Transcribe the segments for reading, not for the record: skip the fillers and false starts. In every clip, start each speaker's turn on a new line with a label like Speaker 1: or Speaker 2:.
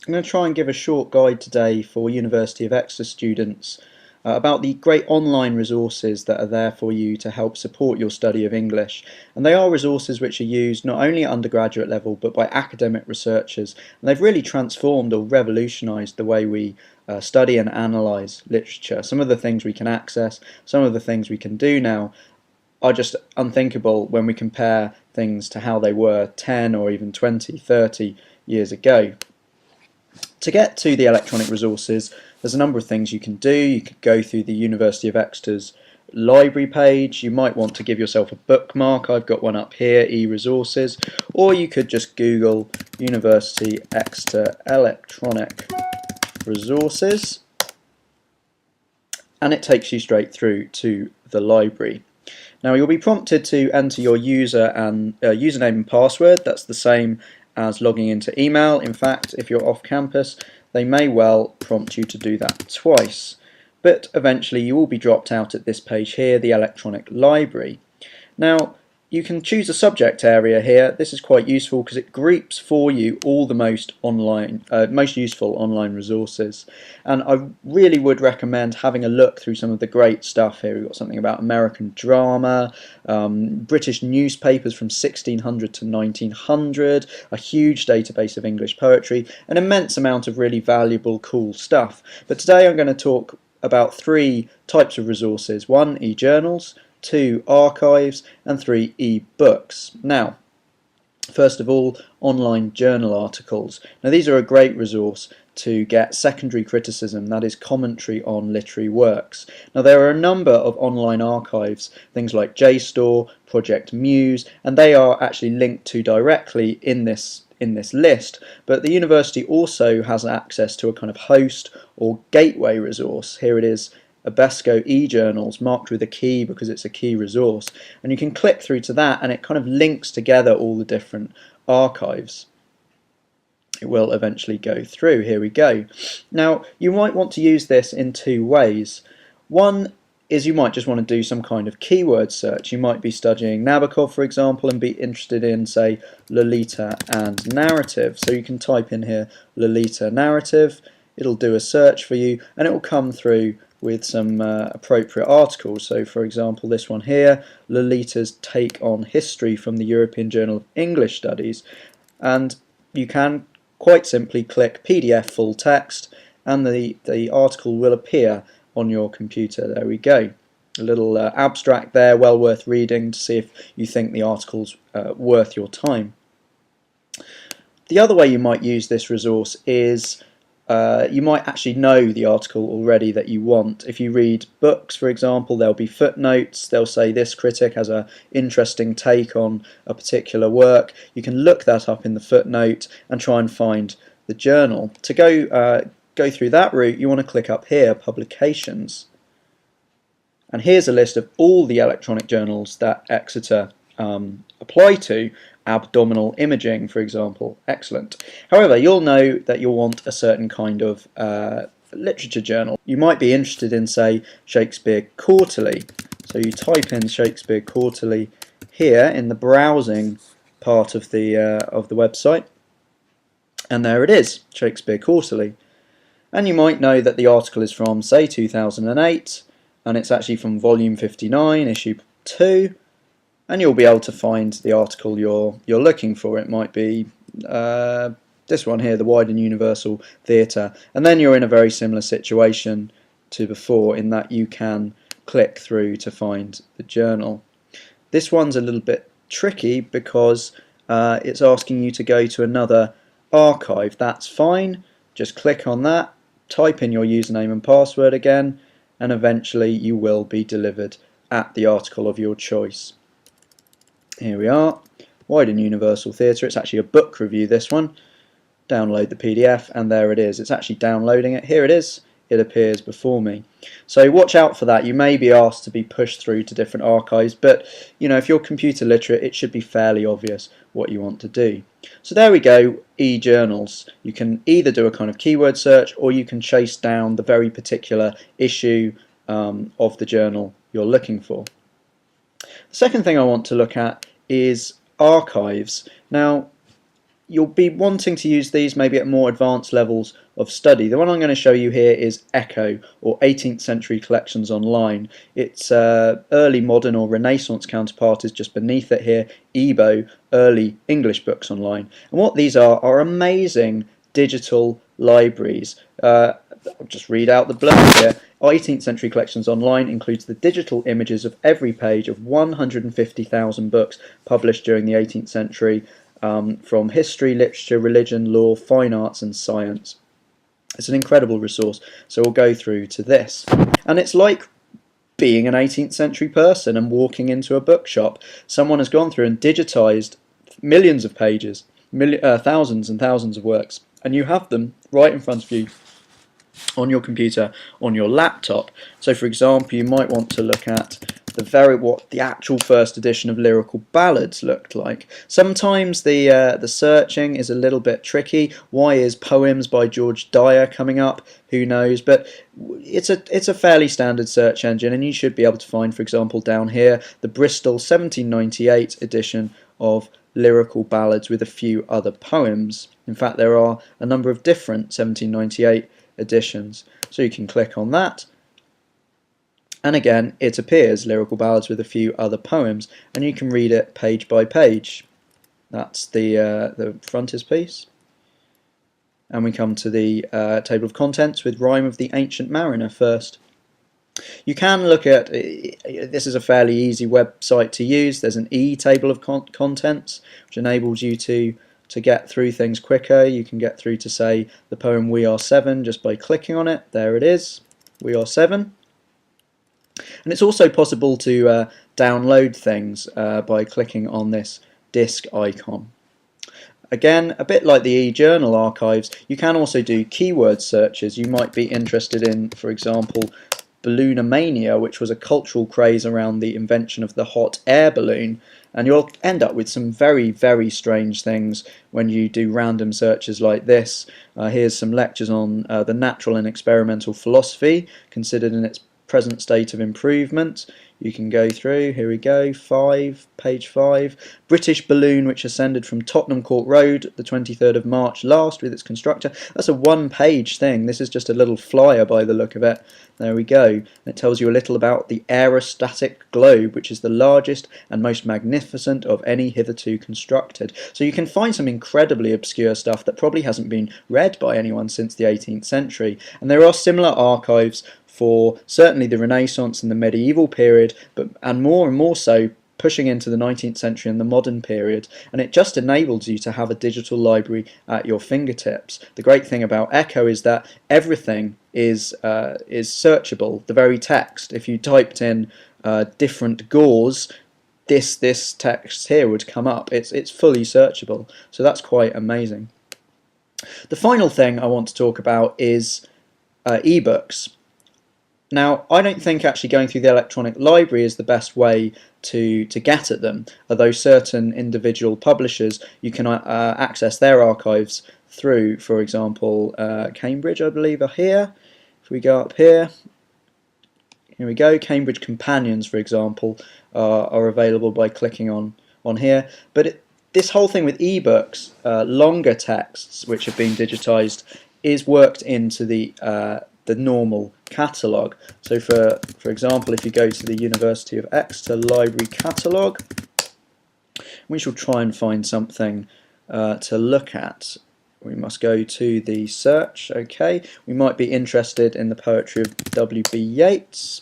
Speaker 1: I'm going to try and give a short guide today for University of Exeter students about the great online resources that are there for you to help support your study of English. And they are resources which are used not only at undergraduate level but by academic researchers. And they've really transformed or revolutionised the way we study and analyse literature. Some of the things we can access, some of the things we can do now are just unthinkable when we compare things to how they were 10 or even 20, 30 years ago. To get to the electronic resources, there's a number of things you can do. You could go through the University of Exeter's library page. You might want to give yourself a bookmark. I've got one up here, eResources. Or you could just Google University Exeter Electronic Resources, and it takes you straight through to the library. Now you'll be prompted to enter your username and password. That's the same as logging into email. In fact, if you're off campus, they may well prompt you to do that twice. But eventually you will be dropped out at this page here, the electronic library. Now, you can choose a subject area here. This is quite useful because it groups for you all the most useful online resources. And I really would recommend having a look through some of the great stuff here. We've got something about American drama, British newspapers from 1600 to 1900, a huge database of English poetry, an immense amount of really valuable, cool stuff. But today I'm going to talk about three types of resources. One, e-journals, 2, archives, and 3, e-books. Now, first of all, online journal articles. Now these are a great resource to get secondary criticism, that is commentary on literary works. Now there are a number of online archives, things like JSTOR, Project Muse, and they are actually linked to directly in this list, but the university also has access to a kind of host or gateway resource. Here it is, Abesco eJournals, marked with a key because it's a key resource, and you can click through to that and it kind of links together all the different archives. It will eventually go through. Here we go. Now you might want to use this in two ways. One is you might just want to do some kind of keyword search. You might be studying Nabokov, for example, and be interested in, say, Lolita and narrative. So you can type in here Lolita narrative, it'll do a search for you and it will come through with some appropriate articles. So for example this one here, Lolita's take on history from the European Journal of English Studies, and you can quite simply click PDF full text and the article will appear on your computer. There we go. A little abstract there, well worth reading to see if you think the article's worth your time. The other way you might use this resource is you might actually know the article already that you want. If you read books, for example, there'll be footnotes. They'll say this critic has an interesting take on a particular work. You can look that up in the footnote and try and find the journal. To go through that route, you want to click up here, Publications. And here's a list of all the electronic journals that Exeter apply to. Abdominal imaging, for example. Excellent. However, you'll know that you'll want a certain kind of literature journal. You might be interested in, say, Shakespeare Quarterly. So you type in Shakespeare Quarterly here in the browsing part of the website, and there it is, Shakespeare Quarterly. And you might know that the article is from, say, 2008, and it's actually from volume 59, issue 2. And you'll be able to find the article you're looking for. It might be this one here, the Wide and Universal Theatre, and then you're in a very similar situation to before in that you can click through to find the journal. This one's a little bit tricky because it's asking you to go to another archive. That's fine, just click on that, type in your username and password again, and eventually you will be delivered at the article of your choice. Here we are, Wide and Universal Theatre. It's actually a book review, this one. Download the PDF and there it is. It's actually downloading it. Here it is. It appears before me. So watch out for that. You may be asked to be pushed through to different archives, but you know, if you're computer literate, it should be fairly obvious what you want to do. So there we go, e-journals. You can either do a kind of keyword search or you can chase down the very particular issue of the journal you're looking for. The second thing I want to look at is archives. Now, you'll be wanting to use these maybe at more advanced levels of study. The one I'm going to show you here is ECHO, or 18th Century Collections Online. Its early modern or Renaissance counterpart is just beneath it here, EBO, Early English Books Online. And what these are amazing digital libraries. I'll just read out the blurb here. 18th Century Collections Online includes the digital images of every page of 150,000 books published during the 18th century, from history, literature, religion, law, fine arts and science. It's an incredible resource, so we'll go through to this. And it's like being an 18th century person and walking into a bookshop. Someone has gone through and digitized millions of pages, thousands and thousands of works, and you have them right in front of you on your computer, on your laptop. So for example, you might want to look at what the actual first edition of Lyrical Ballads looked like. Sometimes the searching is a little bit tricky. Why is Poems by George Dyer coming up? Who knows? But it's a fairly standard search engine, and you should be able to find, for example, down here, the Bristol 1798 edition of Lyrical Ballads with a few other poems. In fact, there are a number of different 1798 editions, so you can click on that, and again it appears, Lyrical Ballads with a few other poems, and you can read it page by page. That's the frontispiece, and we come to the table of contents with Rhyme of the Ancient Mariner first. You can look at, this is a fairly easy website to use. There's an table of contents which enables you to get through things quicker. You can get through to, say, the poem We Are Seven just by clicking on it. There it is, We Are Seven. And it's also possible to download things by clicking on this disk icon. Again, a bit like the eJournal archives, you can also do keyword searches. You might be interested in, for example, balloonomania, which was a cultural craze around the invention of the hot air balloon, and you'll end up with some very, very strange things when you do random searches like this. Here's some lectures on the natural and experimental philosophy considered in its present state of improvement. You can go through, here we go, page 5. British balloon which ascended from Tottenham Court Road the 23rd of March last with its constructor. That's a one-page thing. This is just a little flyer by the look of it. There we go. And it tells you a little about the aerostatic globe, which is the largest and most magnificent of any hitherto constructed. So you can find some incredibly obscure stuff that probably hasn't been read by anyone since the 18th century. And there are similar archives for certainly the Renaissance and the medieval period, and more so pushing into the 19th century and the modern period, and it just enables you to have a digital library at your fingertips. The great thing about ECHO is that everything is searchable. The very text, if you typed in different gauze, this text here would come up. It's fully searchable, so that's quite amazing. The final thing I want to talk about is ebooks. Now, I don't think actually going through the electronic library is the best way to get at them, although certain individual publishers, you can access their archives through, for example, Cambridge, I believe, are here. If we go up here, here we go, Cambridge Companions, for example, are available by clicking on here. But this whole thing with ebooks, longer texts which have been digitized, is worked into the normal catalogue. So for example, if you go to the University of Exeter library catalogue, we shall try and find something to look at. We must go to the search. Okay, we might be interested in the poetry of W.B. Yeats.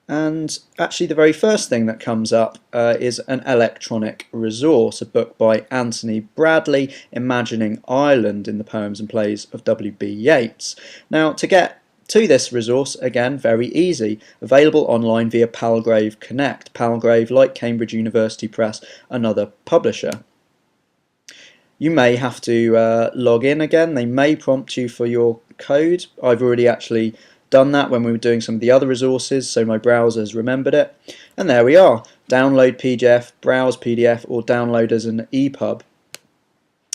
Speaker 1: And actually the very first thing that comes up is an electronic resource, a book by Anthony Bradley, Imagining Ireland in the Poems and Plays of W.B. Yeats. Now, to get to this resource, again, very easy, available online via Palgrave Connect. Palgrave, like Cambridge University Press, another publisher. You may have to log in again. They may prompt you for your code. I've already actually done that when we were doing some of the other resources, so my browser has remembered it. And there we are. Download PDF, browse PDF, or download as an EPUB.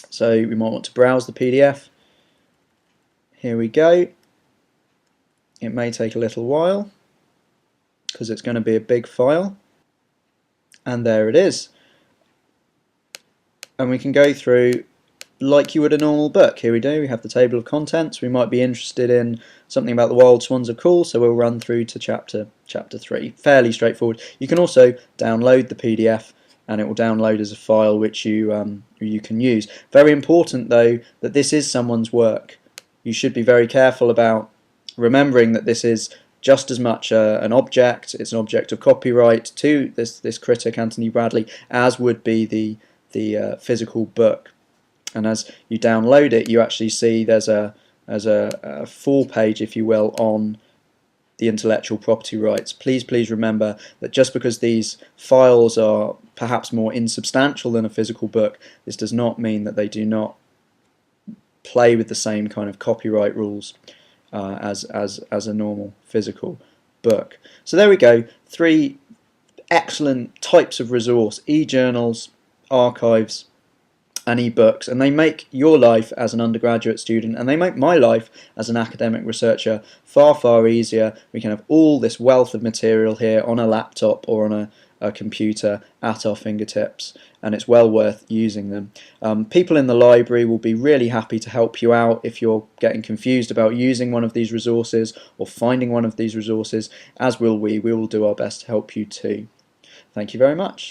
Speaker 1: So we might want to browse the PDF. Here we go. It may take a little while because it's going to be a big file. And there it is. and we can go through like you would a normal book. Here we do, we have the table of contents. We might be interested in something about the wild swans of Cool, so we'll run through to chapter 3. Fairly straightforward. You can also download the PDF and it will download as a file which you can use. Very important though that this is someone's work. You should be very careful about remembering that this is just as much an object, it's an object of copyright to this critic, Anthony Bradley, as would be the physical book. And as you download it, you actually see there's a full page, if you will, on the intellectual property rights. Please remember that just because these files are perhaps more insubstantial than a physical book, this does not mean that they do not play with the same kind of copyright rules as a normal physical book. So there we go, 3 excellent types of resource: e-journals, archives, and e-books, and they make your life as an undergraduate student, and they make my life as an academic researcher far easier. We can have all this wealth of material here on a laptop or on a computer at our fingertips, and it's well worth using them. People in the library will be really happy to help you out if you're getting confused about using one of these resources or finding one of these resources, as will we. We will do our best to help you too. Thank you very much.